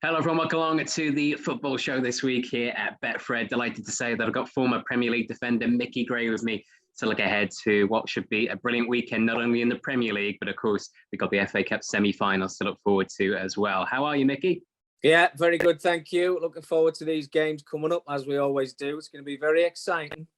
Hello everyone, welcome along to the football show this week here at Betfred. Delighted to say that I've got former Premier League defender Micky Gray with me to look ahead to what should be a brilliant weekend, not only in the Premier League, but of course, we've got the FA Cup semi-finals to look forward to as well. How are you, Micky? Yeah, very good, thank you. Looking forward to these games coming up, as we always do. It's going to be very exciting.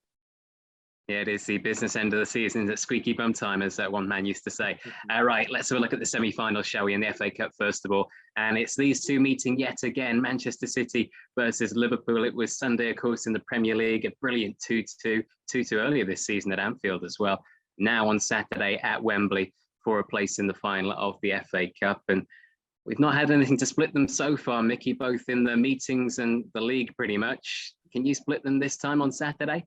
Yeah, it is the business end of the season. It's squeaky bum time, as one man used to say. Right, let's have a look at the semi-final, shall we, in the FA Cup first of all. And it's these two meeting yet again, Manchester City versus Liverpool. It was Sunday, of course, in the Premier League, a brilliant 2-2 earlier this season at Anfield as well. Now on Saturday at Wembley for a place in the final of the FA Cup. And we've not had anything to split them so far, Micky, both in the meetings and the league pretty much. Can you split them this time on Saturday?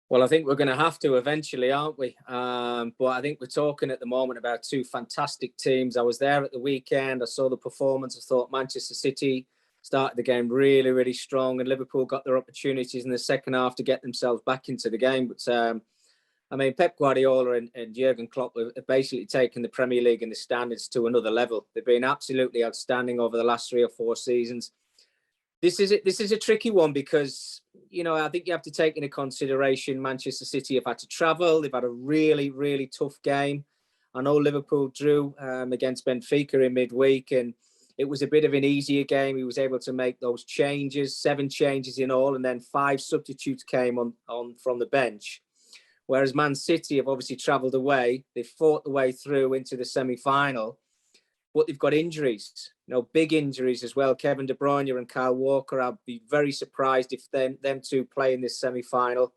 Well, I think we're going to have to eventually, aren't we? But I think we're talking at the moment about two fantastic teams. I was there at the weekend. I saw the performance. I thought Manchester City started the game really, really strong, and Liverpool got their opportunities in the second half to get themselves back into the game. But I mean, Pep Guardiola and Jurgen Klopp have basically taken the Premier League and the standards to another level. They've been absolutely outstanding over the last 3 or 4 seasons. This is a tricky one because, you know, I think you have to take into consideration Manchester City have had to travel. They've had a really, really tough game. I know Liverpool drew against Benfica in midweek, and it was a bit of an easier game. He was able to make those changes, 7 changes in all, and then 5 substitutes came on from the bench. Whereas Man City have obviously travelled away. They've fought the way through into the semi-final, but they've got injuries, you know, big injuries as well. Kevin De Bruyne and Kyle Walker, I'd be very surprised if them two play in this semi-final.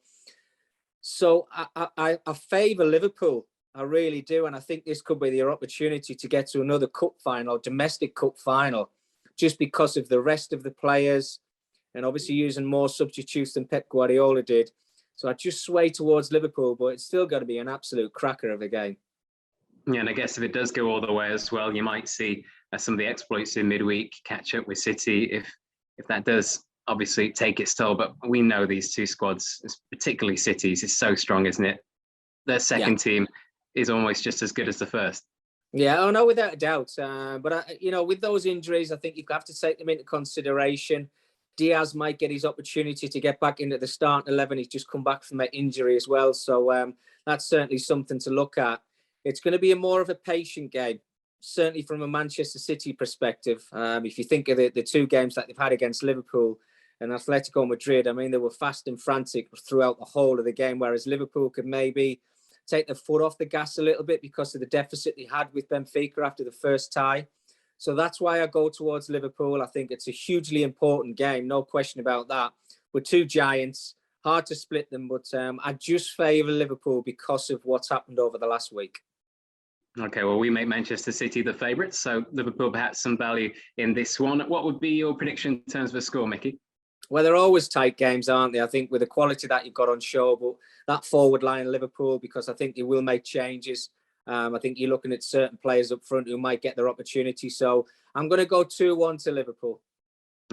So I favour Liverpool, I really do. And I think this could be their opportunity to get to another cup final, domestic cup final, just because of the rest of the players and obviously using more substitutes than Pep Guardiola did. So I just sway towards Liverpool, but it's still got to be an absolute cracker of a game. Yeah, and I guess if it does go all the way as well, you might see some of the exploits in midweek catch up with City if that does obviously take its toll. But we know these two squads, particularly City's, is so strong, isn't it? Their second team is almost just as good as the first. Yeah, oh no, without a doubt. But you know, with those injuries, I think you have to take them into consideration. Diaz might get his opportunity to get back into the starting 11. He's just come back from that injury as well. So that's certainly something to look at. It's going to be more of a patient game, certainly from a Manchester City perspective. If you think of the 2 games that they've had against Liverpool and Atletico Madrid, I mean, they were fast and frantic throughout the whole of the game, whereas Liverpool could maybe take their foot off the gas a little bit because of the deficit they had with Benfica after the first tie. So that's why I go towards Liverpool. I think it's a hugely important game, no question about that. We're 2 giants, hard to split them, but I just favour Liverpool because of what's happened over the last week. Okay, well, we make Manchester City the favourites, so Liverpool perhaps some value in this one. What would be your prediction in terms of a score, Micky? Well, they're always tight games, aren't they? I think with the quality that you've got on show, but that forward line of Liverpool, because I think they will make changes. I think you're looking at certain players up front who might get their opportunity. So I'm going to go 2-1 to Liverpool.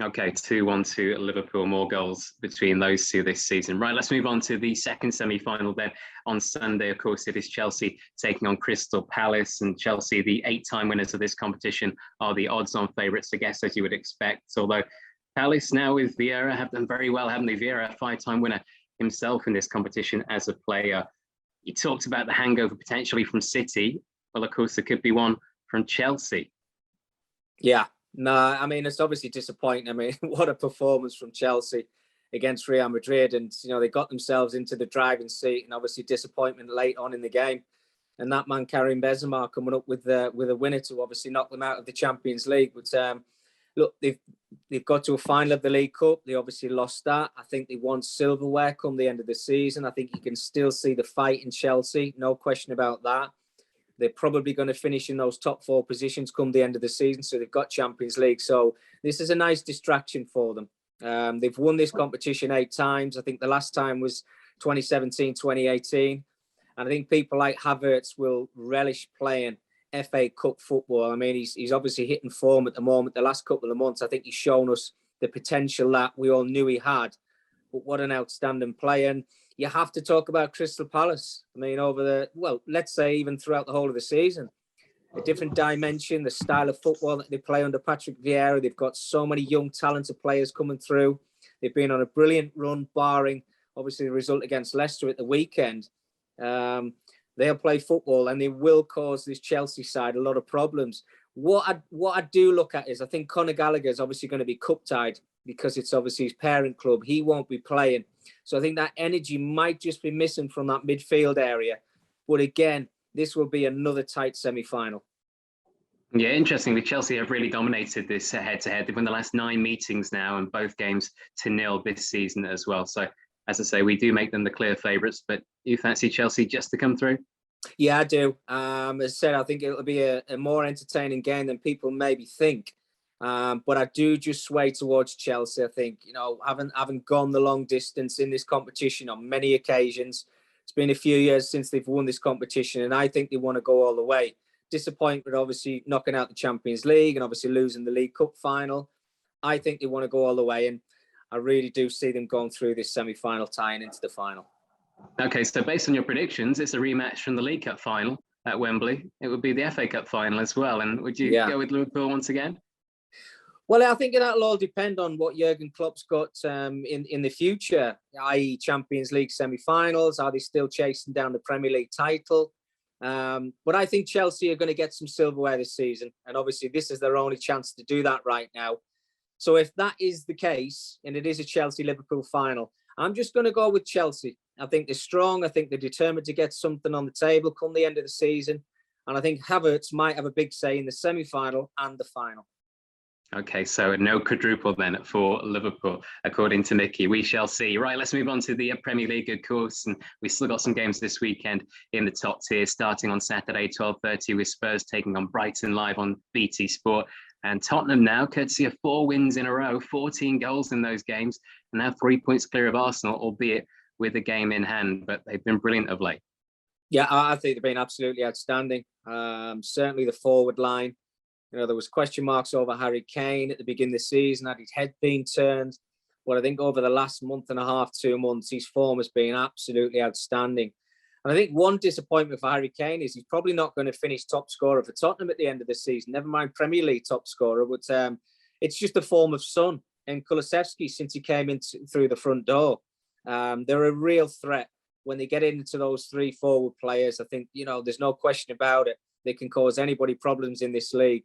Okay, 2-1 to Liverpool, more goals between those two this season. Right, let's move on to the second semi-final then. On Sunday, of course, it is Chelsea taking on Crystal Palace, and Chelsea, the 8-time winners of this competition, are the odds-on favourites, I guess, as you would expect. Although Palace now with Vieira have done very well, haven't they? Vieira, a 5-time winner himself in this competition as a player. You talked about the hangover potentially from City. Well, of course, there could be one from Chelsea. Yeah. No, I mean, it's obviously disappointing. I mean, what a performance from Chelsea against Real Madrid. And, you know, they got themselves into the driving seat, and obviously disappointment late on in the game. And that man, Karim Benzema, coming up with a winner to obviously knock them out of the Champions League. But look, they've got to a final of the League Cup. They obviously lost that. I think they won silverware come the end of the season. I think you can still see the fight in Chelsea. No question about that. They're probably going to finish in those top 4 positions come the end of the season. So they've got Champions League. So this is a nice distraction for them. They've won this competition 8 times. I think the last time was 2017, 2018. And I think people like Havertz will relish playing FA Cup football. I mean, he's obviously hitting form at the moment. The last couple of months, I think he's shown us the potential that we all knew he had. But what an outstanding player. And you have to talk about Crystal Palace. I mean, let's say even throughout the whole of the season, a different dimension, the style of football that they play under Patrick Vieira. They've got so many young, talented players coming through. They've been on a brilliant run, barring obviously the result against Leicester at the weekend. They'll play football and they will cause this Chelsea side a lot of problems. What I do look at is I think Conor Gallagher is obviously going to be cup-tied because it's obviously his parent club. He won't be playing. So I think that energy might just be missing from that midfield area. But again, this will be another tight semi-final. Yeah, interestingly, Chelsea have really dominated this head-to-head. They've won the last 9 meetings now and both games to 0 this season as well. So, as I say, we do make them the clear favourites, but you fancy Chelsea just to come through? I do. As I said, I think it'll be a more entertaining game than people maybe think. But I do just sway towards Chelsea. I think, haven't gone the long distance in this competition on many occasions. It's been a few years since they've won this competition, and I think they want to go all the way. Disappointment, obviously, knocking out the Champions League and obviously losing the League Cup final. I think they want to go all the way, and I really do see them going through this semi-final, tying into the final. Okay, so based on your predictions, it's a rematch from the League Cup final at Wembley. It would be the FA Cup final as well. And would you go with Liverpool once again? Well, I think that'll all depend on what Jurgen Klopp's got in the future, i.e. Champions League semi-finals. Are they still chasing down the Premier League title? But I think Chelsea are going to get some silverware this season. And obviously, this is their only chance to do that right now. So if that is the case, and it is a Chelsea-Liverpool final, I'm just going to go with Chelsea. I think they're strong. I think they're determined to get something on the table come the end of the season. And I think Havertz might have a big say in the semi-final and the final. Okay, so no quadruple then for Liverpool, according to Micky. We shall see. Right, let's move on to the Premier League, of course. And we still got some games this weekend in the top tier, starting on Saturday, 12:30, with Spurs taking on Brighton live on BT Sport. And Tottenham now, courtesy of 4 wins in a row, 14 goals in those games, and now 3 points clear of Arsenal, albeit with a game in hand. But they've been brilliant of late. Yeah, I think they've been absolutely outstanding. Certainly the forward line. There was question marks over Harry Kane at the beginning of the season. Had his head been turned? Well, I think over the last month and a half, 2 months, his form has been absolutely outstanding. And I think one disappointment for Harry Kane is he's probably not going to finish top scorer for Tottenham at the end of the season, never mind Premier League top scorer. But it's just a form of Son and Kulusevski since he came in through the front door. They're a real threat when they get into those 3 forward players. I think, there's no question about it. They can cause anybody problems in this league.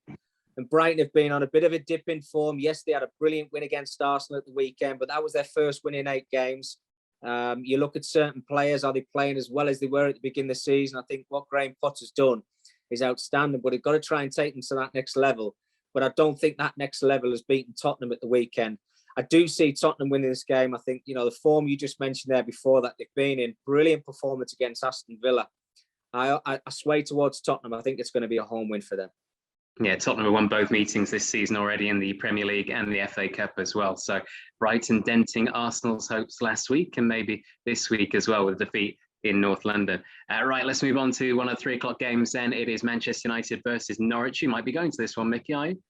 And Brighton have been on a bit of a dip in form. Yes, they had a brilliant win against Arsenal at the weekend, but that was their first win in 8 games. You look at certain players, are they playing as well as they were at the beginning of the season? I think what Graham Potter's done is outstanding, but they've got to try and take them to that next level. But I don't think that next level has beaten Tottenham at the weekend. I do see Tottenham winning this game. I think, the form you just mentioned there before that they've been in, brilliant performance against Aston Villa. I sway towards Tottenham. I think it's going to be a home win for them. Yeah, Tottenham have won both meetings this season already in the Premier League and the FA Cup as well. So Brighton denting Arsenal's hopes last week and maybe this week as well with defeat in North London. Right, let's move on to one of the 3 o'clock games then. It is Manchester United versus Norwich. You might be going to this one, Micky, are you?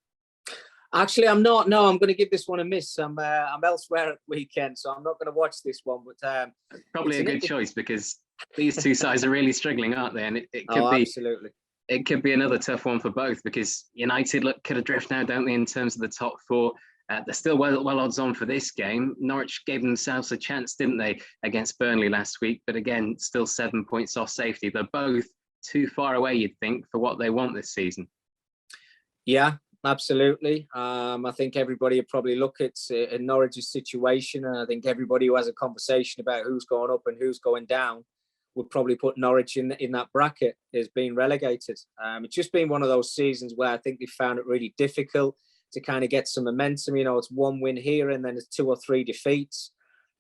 Actually, I'm not. No, I'm going to give this one a miss. I'm elsewhere at the weekend, so I'm not going to watch this one. But probably a good choice because these 2 sides are really struggling, aren't they? And it could be absolutely. It could be another tough one for both because United could adrift now, don't they, in terms of the top 4. They're still well odds on for this game. Norwich gave themselves a chance, didn't they, against Burnley last week? But again, still 7 points off safety. They're both too far away, you'd think, for what they want this season. Yeah, absolutely. I think everybody would probably look at Norwich's situation, and I think everybody who has a conversation about who's going up and who's going down would probably put Norwich in that bracket as being relegated. It's just been one of those seasons where I think they found it really difficult to kind of get some momentum. It's 1 win here and then it's 2 or 3 defeats.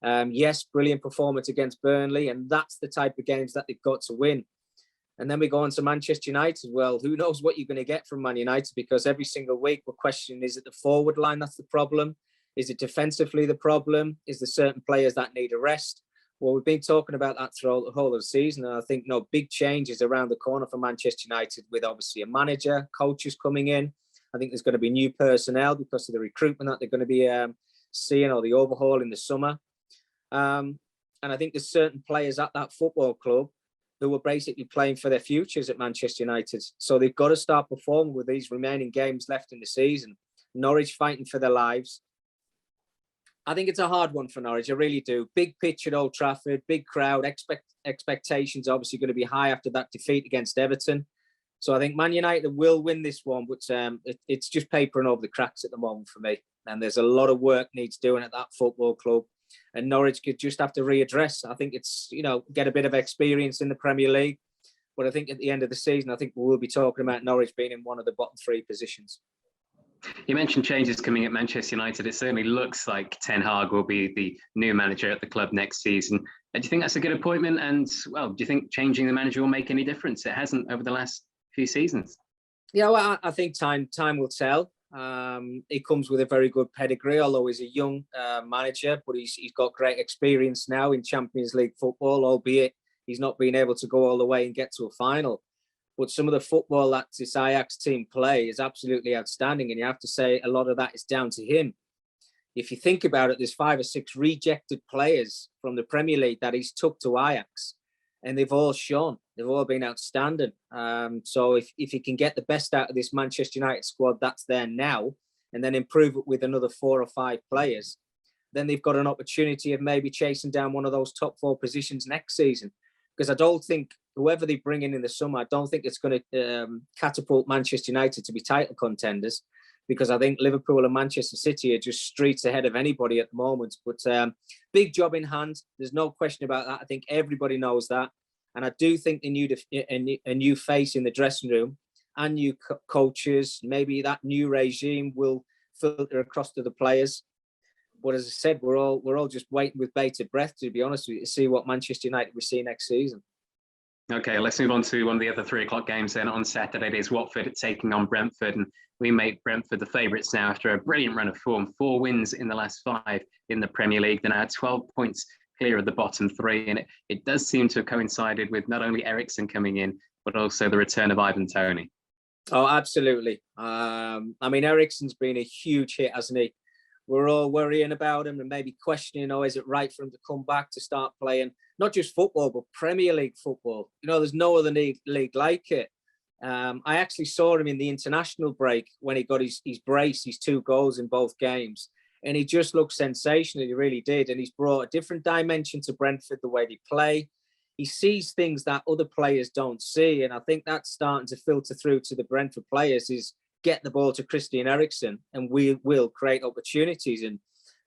Yes, brilliant performance against Burnley, and that's the type of games that they've got to win. And then we go on to Manchester United. Well, who knows what you're going to get from Man United, because every single week we're questioning, is it the forward line that's the problem? Is it defensively the problem? Is there certain players that need a rest? Well, we've been talking about that throughout the whole of the season. And I think big changes around the corner for Manchester United with obviously a manager, coaches coming in. I think there's going to be new personnel because of the recruitment that they're going to be seeing, or the overhaul in the summer. And I think there's certain players at that football club who are basically playing for their futures at Manchester United. So they've got to start performing with these remaining games left in the season. Norwich fighting for their lives. I think it's a hard one for Norwich. I really do. Big pitch at Old Trafford, big crowd. Expectations obviously going to be high after that defeat against Everton. So I think Man United will win this one, but it's just papering over the cracks at the moment for me. And there's a lot of work needs doing at that football club. And Norwich could just have to readdress. I think it's, get a bit of experience in the Premier League. But I think at the end of the season, I think we will be talking about Norwich being in one of the bottom 3 positions. You mentioned changes coming at Manchester United. It certainly looks like Ten Hag will be the new manager at the club next season. Do you think that's a good appointment? And, well, do you think changing the manager will make any difference? It hasn't over the last few seasons. Yeah, well, I think time will tell. He comes with a very good pedigree, although he's a young manager, but he's got great experience now in Champions League football, albeit he's not been able to go all the way and get to a final. But some of the football that this Ajax team play is absolutely outstanding. And you have to say a lot of that is down to him. If you think about it, there's 5 or 6 rejected players from the Premier League that he's took to Ajax. And they've all shone. They've all been outstanding. So if he can get the best out of this Manchester United squad that's there now, and then improve it with another 4 or 5 players, then they've got an opportunity of maybe chasing down one of those top 4 positions next season. Because I don't think whoever they bring in the summer, I don't think it's going to catapult Manchester United to be title contenders, because I think Liverpool and Manchester City are just streets ahead of anybody at the moment. But big job in hand. There's no question about that. I think everybody knows that. And I do think they need a new face in the dressing room and new coaches. Maybe that new regime will filter across to the players. But as I said, we're all just waiting with bated breath, to be honest with you, to see what Manchester United we see next season. Okay, let's move on to one of the other 3 o'clock games then. On Saturday, it is Watford taking on Brentford. And we make Brentford the favourites now after a brilliant run of form. 4 wins in the last 5 in the Premier League. They're now 12 points clear of the bottom 3. And it does seem to have coincided with not only Eriksen coming in, but also the return of Ivan Toney. Oh, absolutely. Eriksen's been a huge hit, hasn't he? We're all worrying about him and maybe questioning, is it right for him to come back to start playing, not just football, but Premier League football? There's no other league like it. I actually saw him in the international break when he got his brace, his 2 goals in both games. And he just looked sensational. He really did. And he's brought a different dimension to Brentford, the way they play. He sees things that other players don't see. And I think that's starting to filter through to the Brentford players, is get the ball to Christian Eriksen and we will create opportunities. And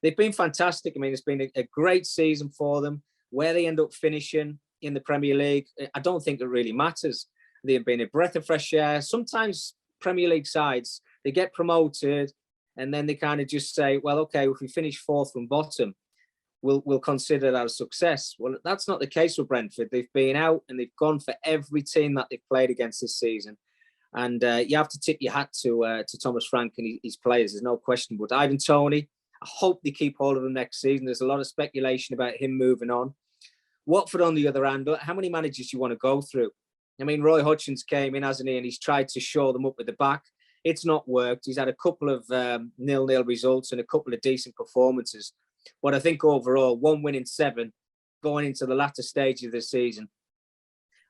they've been fantastic. It's been a great season for them. Where they end up finishing in the Premier League, I don't think it really matters. They've been a breath of fresh air. Sometimes Premier League sides, they get promoted and then they kind of just say, well, okay, if we finish 4th from bottom, we'll consider that a success. Well, that's not the case with Brentford. They've been out and they've gone for every team that they've played against this season. And you have to tip your hat to Thomas Frank and his players. There's no question. But Ivan Toney, I hope they keep hold of him next season. There's a lot of speculation about him moving on. Watford, on the other hand, how many managers do you want to go through? Roy Hodgson's came in, hasn't he? And he's tried to shore them up with the back. It's not worked. He's had a couple of 0-0 results and a couple of decent performances. But I think overall, 1 win in 7 going into the latter stage of the season,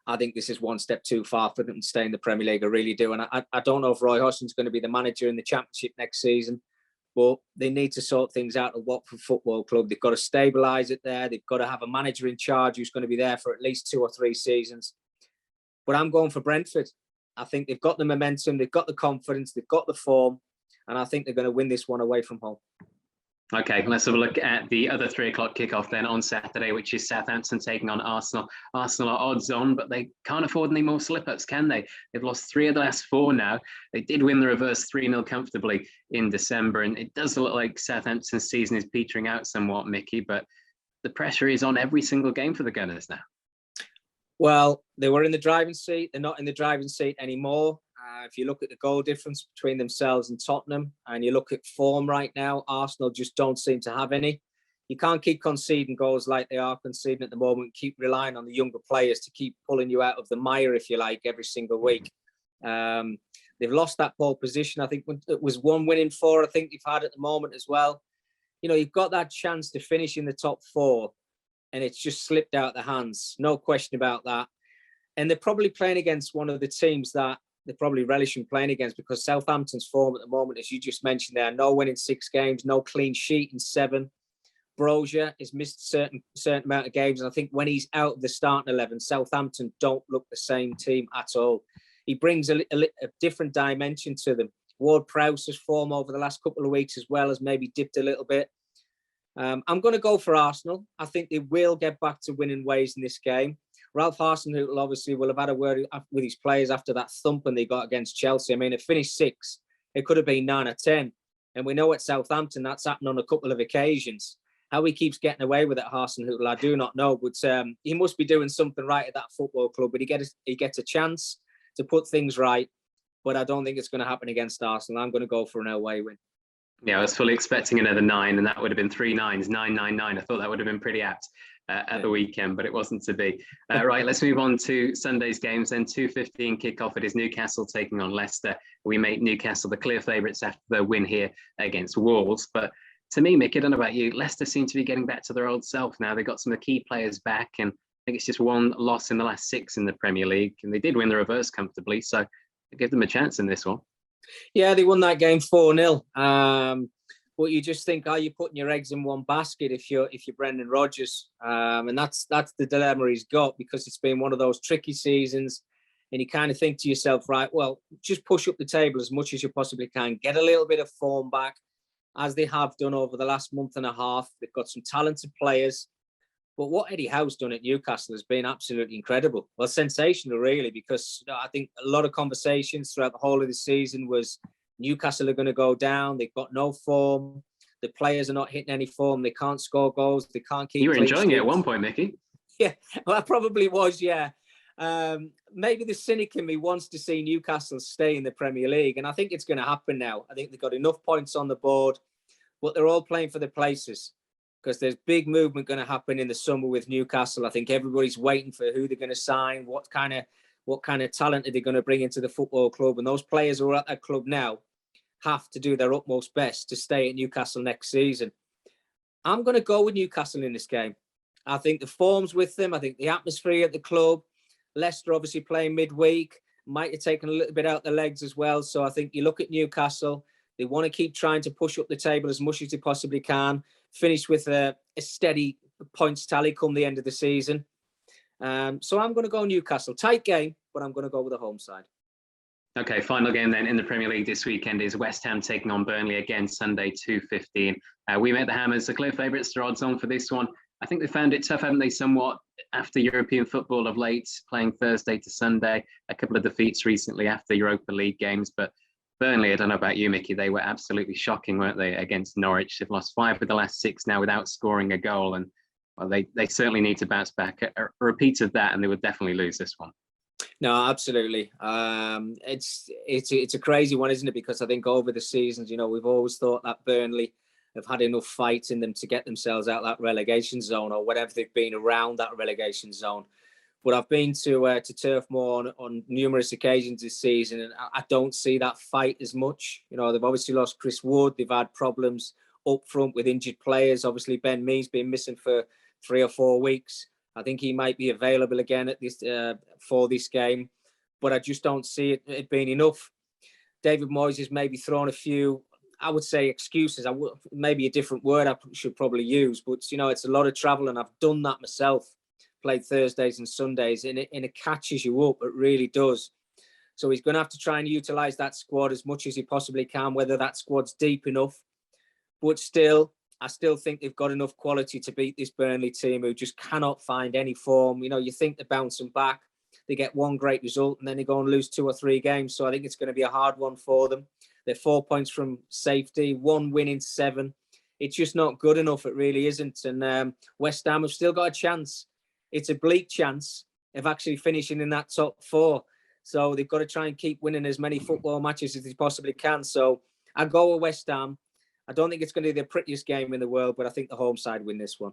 I think this is one step too far for them to stay in the Premier League. I really do. And I don't know if Roy Hodgson's going to be the manager in the Championship next season, but they need to sort things out at Watford Football Club. They've got to stabilise it there. They've got to have a manager in charge who's going to be there for at least 2 or 3 seasons. But I'm going for Brentford. I think they've got the momentum, they've got the confidence, they've got the form, and I think they're going to win this one away from home. Okay, let's have a look at the other 3 o'clock kickoff then on Saturday, which is Southampton taking on Arsenal. Arsenal are odds on, but they can't afford any more slip-ups, can they? They've lost 3 of the last 4 now. They did win the reverse 3-0 comfortably in December, and it does look like Southampton's season is petering out somewhat, Mickey, but the pressure is on every single game for the Gunners now. Well, they were in the driving seat. They're not in the driving seat anymore. If you look at the goal difference between themselves and Tottenham, and you look at form right now, Arsenal just don't seem to have any. You can't keep conceding goals like they are conceding at the moment, keep relying on the younger players to keep pulling you out of the mire, if you like, every single week. They've lost that pole position. I think it was 1 win in 4, I think they've had at the moment as well. You've got that chance to finish in the top 4, and it's just slipped out of the hands. No question about that. And they're probably playing against one of the teams that they're probably relishing playing against, because Southampton's form at the moment, as you just mentioned there, no win in 6 games, no clean sheet in 7. Brozier has missed a certain amount of games. And I think when he's out of the starting 11, Southampton don't look the same team at all. He brings a different dimension to them. Ward-Prowse's form over the last couple of weeks as well has maybe dipped a little bit. I'm going to go for Arsenal. I think they will get back to winning ways in this game. Ralph Hasenhüttl obviously will have had a word with his players after that thumping they got against Chelsea. I mean, it finished 6. It could have been 9 or 10. And we know at Southampton that's happened on a couple of occasions. How he keeps getting away with it, Hasenhüttl, I do not know. But he must be doing something right at that football club. But he gets a chance to put things right. But I don't think it's going to happen against Arsenal. I'm going to go for an away win. Yeah, I was fully expecting another 9, and that would have been 3 9s, 9-9-9. I thought that would have been pretty apt at the weekend, but it wasn't to be. Right, let's move on to Sunday's games then. 2:15 kickoff. It is Newcastle taking on Leicester. We make Newcastle the clear favourites after their win here against Wolves. But to me, Mick, I don't know about you, Leicester seem to be getting back to their old self now. They've got some of the key players back, and I think it's just 1 loss in the last 6 in the Premier League, and they did win the reverse comfortably, so I give them a chance in this one. Yeah, they won that game 4-0. But you just think, are you putting your eggs in one basket if you're Brendan Rodgers? And that's the dilemma he's got, because it's been one of those tricky seasons. And you kind of think to yourself, right, well, just push up the table as much as you possibly can, get a little bit of form back, as they have done over the last month and a half. They've got some talented players. But what Eddie Howe's done at Newcastle has been absolutely incredible. Well, sensational, really, because I think a lot of conversations throughout the whole of the season was Newcastle are going to go down. They've got no form. The players are not hitting any form. They can't score goals. They can't keep. You were enjoying it at one point, Mickey. Yeah, well, I probably was, yeah. Maybe the cynic in me wants to see Newcastle stay in the Premier League, and I think it's going to happen now. I think they've got enough points on the board, but they're all playing for the places, because there's big movement going to happen in the summer with Newcastle. I think everybody's waiting for who they're going to sign, what kind of talent are they going to bring into the football club, and those players who are at that club now have to do their utmost best to stay at Newcastle next season. I'm going to go with Newcastle in this game. I think the form's with them. I think the atmosphere at the club. Leicester obviously playing midweek, might have taken a little bit out the legs as well. So I think you look at Newcastle, they want to keep trying to push up the table as much as they possibly can, finish with a steady points tally come the end of the season. So I'm going to go Newcastle. Tight game, but I'm going to go with the home side. Okay, final game then in the Premier League this weekend is West Ham taking on Burnley again, Sunday, 2:15. We met the Hammers, the clear favourites, they're odds on for this one. I think they found it tough, haven't they, somewhat, after European football of late, playing Thursday to Sunday. A couple of defeats recently after Europa League games. But Burnley, I don't know about you, Mickey, they were absolutely shocking, weren't they, against Norwich? They've lost 5 of the last 6 now without scoring a goal. And well, they certainly need to bounce back. A repeat of that, and they would definitely lose this one. No, absolutely. It's a crazy one, isn't it? Because I think over the seasons, we've always thought that Burnley have had enough fight in them to get themselves out of that relegation zone, or whatever they've been around that relegation zone. But I've been to Turf Moor on numerous occasions this season, and I don't see that fight as much. They've obviously lost Chris Wood. They've had problems up front with injured players. Obviously, Ben Mee's been missing for 3 or 4 weeks. I think he might be available again at this for this game, but I just don't see it being enough. David Moyes has maybe thrown a few, I would say, excuses. Maybe a different word I should probably use, but it's a lot of travel, and I've done that myself. Played Thursdays and Sundays, and it catches you up. It really does. So he's going to have to try and utilise that squad as much as he possibly can, whether that squad's deep enough. But still, I still think they've got enough quality to beat this Burnley team, who just cannot find any form. You think they're bouncing back, they get one great result, and then they go and lose 2 or 3 games. So I think it's going to be a hard one for them. They're 4 points from safety, 1 win in 7. It's just not good enough. It really isn't. And West Ham have still got a chance. It's a bleak chance of actually finishing in that top 4. So they've got to try and keep winning as many football matches as they possibly can. So I go with West Ham. I don't think it's going to be the prettiest game in the world, but I think the home side win this one.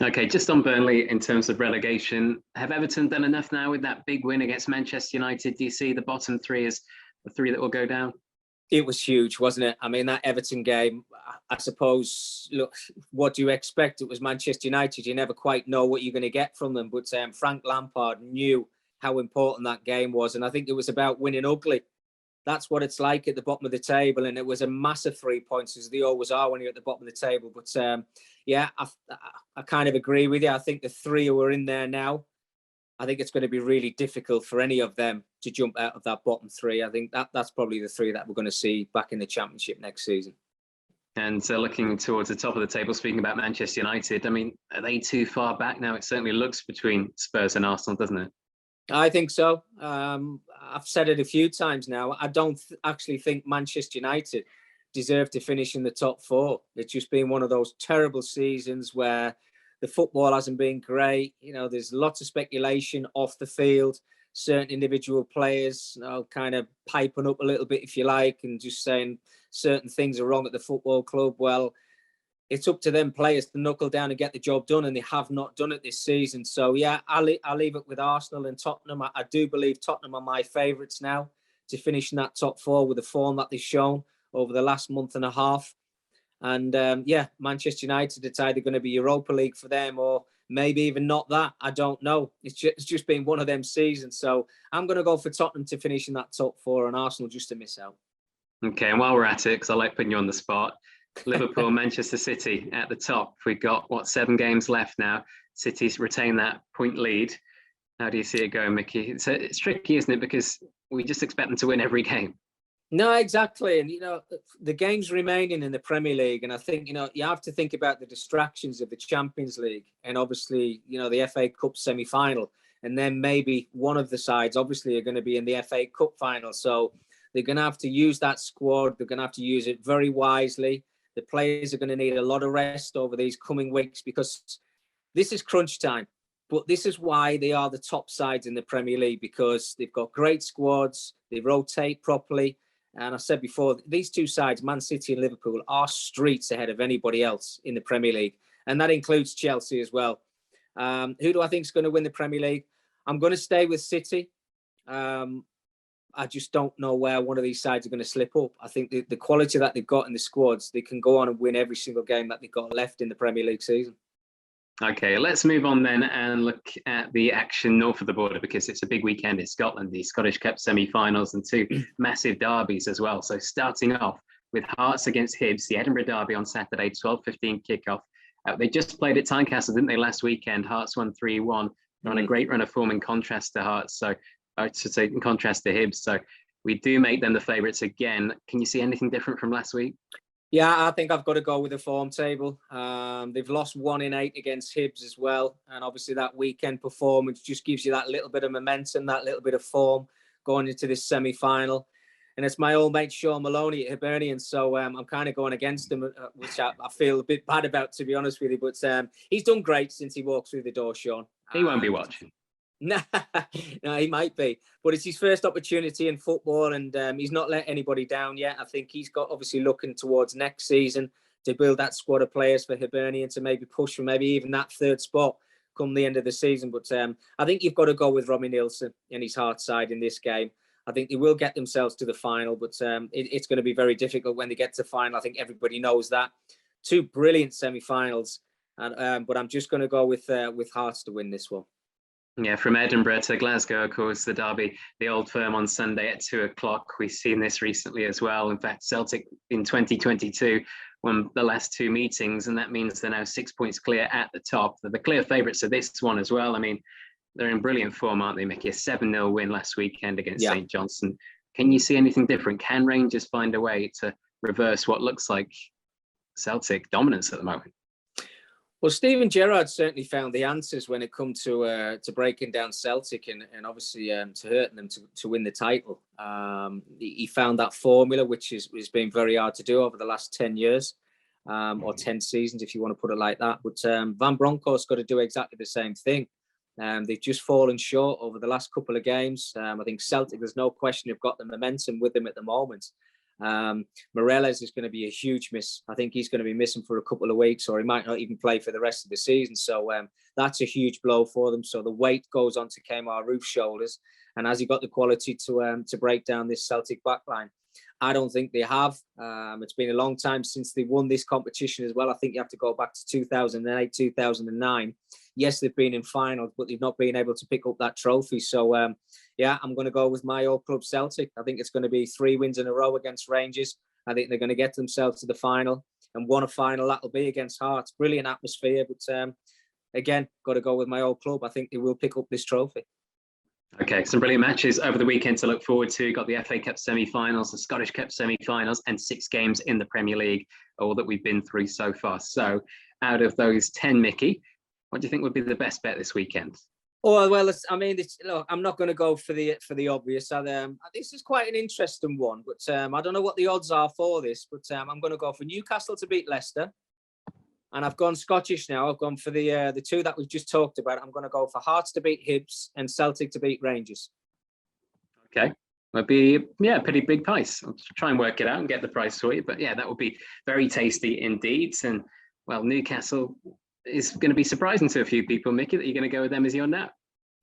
Okay, just on Burnley in terms of relegation, have Everton done enough now with that big win against Manchester United? Do you see the bottom 3 as the 3 that will go down? It was huge, wasn't it? I mean, that Everton game, I suppose, look, what do you expect? It was Manchester United. You never quite know what you're going to get from them. But Frank Lampard knew how important that game was. And I think it was about winning ugly. That's what it's like at the bottom of the table. And it was a massive 3 points, as they always are when you're at the bottom of the table. But yeah, I kind of agree with you. I think the three who are in there now, I think it's going to be really difficult for any of them to jump out of that bottom three. I think that's probably the three that we're going to see back in the Championship next season. And looking towards the top of the table, speaking about Manchester United, I mean, are they too far back now? It certainly looks between Spurs and Arsenal, doesn't it? I think so. I've said it a few times now. I don't actually think Manchester United deserve to finish in the top four. It's just been one of those terrible seasons where the football hasn't been great. You know, there's lots of speculation off the field. Certain individual players, kind of piping up a little bit, if you like, and just saying certain things are wrong at the football club. Well, it's up to them players to knuckle down and get the job done, and they have not done it this season. So, yeah, I'll leave it with Arsenal and Tottenham. I do believe Tottenham are my favourites now to finish in that top four with the form that they've shown over the last month and a half. And, yeah, Manchester United, it's either going to be Europa League for them or maybe even not that. I don't know. It's just been one of them seasons. So I'm going to go for Tottenham to finish in that top four and Arsenal just to miss out. Okay, and while we're at it, because I like putting you on the spot, Liverpool, Manchester City at the top. We've got, 7 games left now. City's retained that point lead. How do you see it going, Mickey? It's tricky, isn't it? Because we just expect them to win every game. No, exactly. And, the games remaining in the Premier League. And I think, you have to think about the distractions of the Champions League and obviously, the FA Cup semi-final. And then maybe one of the sides obviously are going to be in the FA Cup final. So they're going to have to use that squad. They're going to have to use it very wisely. The players are going to need a lot of rest over these coming weeks because this is crunch time. But this is why they are the top sides in the Premier League, because they've got great squads. They rotate properly. And I said before, these two sides, Man City and Liverpool, are streets ahead of anybody else in the Premier League. And that includes Chelsea as well. Who do I think is going to win the Premier League? I'm going to stay with City. I just don't know where one of these sides are going to slip up. I think the quality that they've got in the squads, they can go on and win every single game that they've got left in the Premier League season. Okay, let's move on then and look at the action north of the border, because it's a big weekend in Scotland, the Scottish Cup semi-finals and 2 massive derbies as well. So starting off with Hearts against Hibs, the Edinburgh derby on Saturday, 12:15 kickoff. They just played at Tynecastle, didn't they, last weekend? Hearts won 3-1. They're on a great run of form in contrast to Hearts. So I should say in contrast to Hibs. So we do make them the favourites again. Can you see anything different from last week? Yeah, I think I've got to go with the form table. They've lost 1 in 8 against Hibs as well. And obviously that weekend performance just gives you that little bit of momentum, that little bit of form going into this semi-final. And it's my old mate Sean Maloney at Hibernian. So I'm kind of going against him, which I feel a bit bad about, to be honest with you. But he's done great since he walked through the door, Sean. He won't be watching. No, he might be, but it's his first opportunity in football, and he's not let anybody down yet. I think he's got obviously looking towards next season to build that squad of players for Hibernian to maybe push for maybe even that 3rd spot come the end of the season. But I think you've got to go with Robbie Nielsen and his Hearts side in this game. I think they will get themselves to the final, but it's going to be very difficult when they get to the final. I think everybody knows that. 2 brilliant semi-finals, and but I'm just going to go with Hearts to win this one. Yeah, from Edinburgh to Glasgow, of course, the derby, the Old Firm on Sunday at 2:00. We've seen this recently as well. In fact, Celtic in 2022 won the last 2 meetings, and that means they're now 6 points clear at the top. They're the clear favourites of this one as well. I mean, they're in brilliant form, aren't they, Mickey? A 7-0 win last weekend against St Johnstone. Can you see anything different? Can Rangers find a way to reverse what looks like Celtic dominance at the moment? Well, Steven Gerrard certainly found the answers when it comes to breaking down Celtic and obviously to hurting them to win the title. He found that formula, which has been very hard to do over the last 10 years or 10 seasons, if you want to put it like that. But Van Bronckhorst's got to do exactly the same thing. They've just fallen short over the last couple of games. I think Celtic, there's no question, have got the momentum with them at the moment. Morelos is going to be a huge miss. I think he's going to be missing for a couple of weeks, or he might not even play for the rest of the season. So that's a huge blow for them. So the weight goes on to Kemar Roof's shoulders, and has he got the quality to break down this Celtic backline? I don't think they have. It's been a long time since they won this competition as well. I think you have to go back to 2008, 2009. Yes, they've been in finals, but they've not been able to pick up that trophy. So, I'm going to go with my old club, Celtic. I think it's going to be 3 wins in a row against Rangers. I think they're going to get themselves to the final, and one a final that'll be against Hearts. Brilliant atmosphere, but again, got to go with my old club. I think they will pick up this trophy. Okay, some brilliant matches over the weekend to look forward to. Got the FA Cup semi-finals, the Scottish Cup semi-finals, and 6 games in the Premier League, all that we've been through so far. So, out of those 10, Mickey, what do you think would be the best bet this weekend? Oh well, look, I'm not going to go for the obvious. This is quite an interesting one, but I don't know what the odds are for this. But I'm going to go for Newcastle to beat Leicester, and I've gone Scottish now. I've gone for the 2 that we've just talked about. I'm going to go for Hearts to beat Hibs and Celtic to beat Rangers. Okay, would be a pretty big price. I'll try and work it out and get the price for you. But yeah, that would be very tasty indeed. And well, Newcastle is going to be surprising to a few people, Mickey, that you're going to go with them as your nap.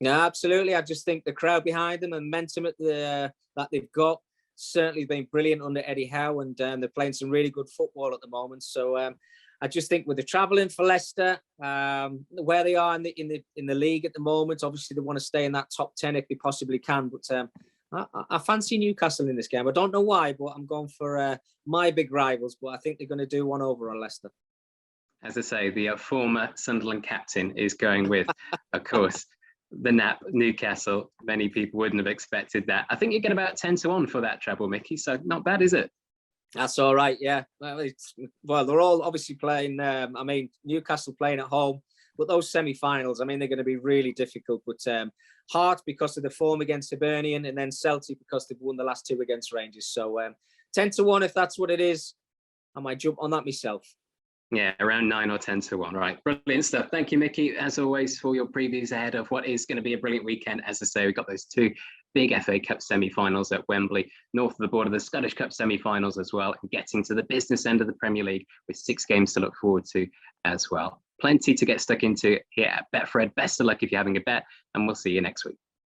No, absolutely. I just think the crowd behind them and momentum that they've got certainly been brilliant under Eddie Howe, and they're playing some really good football at the moment. So I just think with the travelling for Leicester, where they are in the league at the moment, obviously they want to stay in that top 10 if they possibly can. But I fancy Newcastle in this game. I don't know why, but I'm going for my big rivals. But I think they're going to do one over on Leicester. As I say, the former Sunderland captain is going with, of course, the nap, Newcastle. Many people wouldn't have expected that. I think you get about 10-1 for that treble, Mickey. So not bad, is it? That's all right, yeah. Well, they're all obviously playing. Newcastle playing at home, but those semi-finals, they're going to be really difficult. But Hearts because of the form against Hibernian, and then Celtic because they've won the last 2 against Rangers. So 10-1, if that's what it is, I might jump on that myself. Yeah, around 9 or 10-1. Right, brilliant stuff. Thank you, Mickey, as always, for your previews ahead of what is going to be a brilliant weekend. As I say, we've got those 2 big FA Cup semi-finals at Wembley, north of the border, the Scottish Cup semi-finals as well, and getting to the business end of the Premier League with 6 games to look forward to as well. Plenty to get stuck into here at Betfred. Best of luck if you're having a bet, and we'll see you next week.